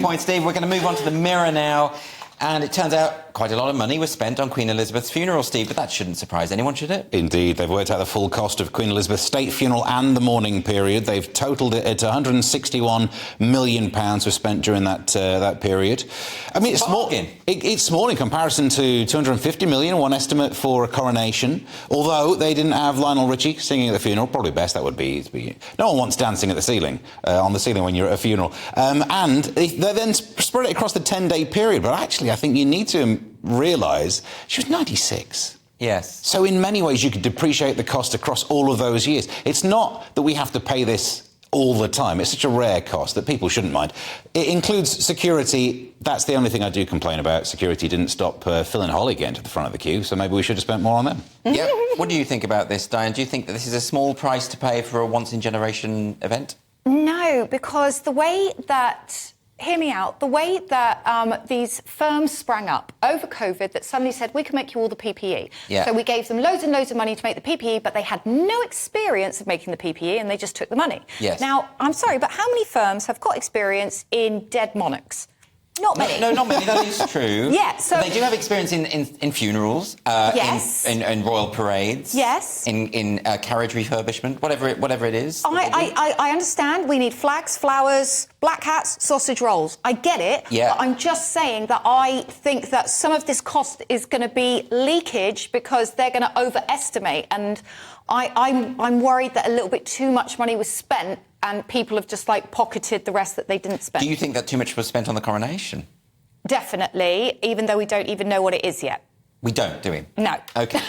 Point, Steve. We're going to move on to the Mirror now. And it turns out quite a lot of money was spent on Queen Elizabeth's funeral, Steve, but that shouldn't surprise anyone, should it? Indeed. They've worked out the full cost of Queen Elizabeth's state funeral and the mourning period. They've totalled it at £161 million was spent during that period. I mean, it's small in comparison to £250 million, one estimate for a coronation, although they didn't have Lionel Richie singing at the funeral. Probably best that would be. No one wants dancing at the ceiling, on the ceiling when you're at a funeral. And they then spread it across the 10-day period, but actually I think you need to realise she was 96. Yes. So in many ways you could depreciate the cost across all of those years. It's not that we have to pay this all the time. It's such a rare cost that people shouldn't mind. It includes security. That's the only thing I do complain about. Security didn't stop Phil and Holly getting to the front of the queue, so maybe we should have spent more on them. Yeah. What do you think about this, Diane? Do you think that this is a small price to pay for a once-in-generation event? No, because the way that... Hear me out. The way that these firms sprang up over COVID that suddenly said, we can make you all the PPE. Yeah. So we gave them loads and loads of money to make the PPE, but they had no experience of making the PPE and they just took the money. Yes. Now, I'm sorry, but how many firms have got experience in dead monarchs? Not many. No, not many. That is true. Yeah, so... But they do have experience in funerals, yes. in royal parades, yes, in carriage refurbishment, whatever it is. I understand. We need flags, flowers, black hats, sausage rolls. I get it. Yeah. But I'm just saying that I think that some of this cost is going to be leakage because they're going to overestimate, and I'm worried that a little bit too much money was spent and people have just, pocketed the rest that they didn't spend. Do you think that too much was spent on the coronation? Definitely, even though we don't even know what it is yet. We don't, do we? No. OK.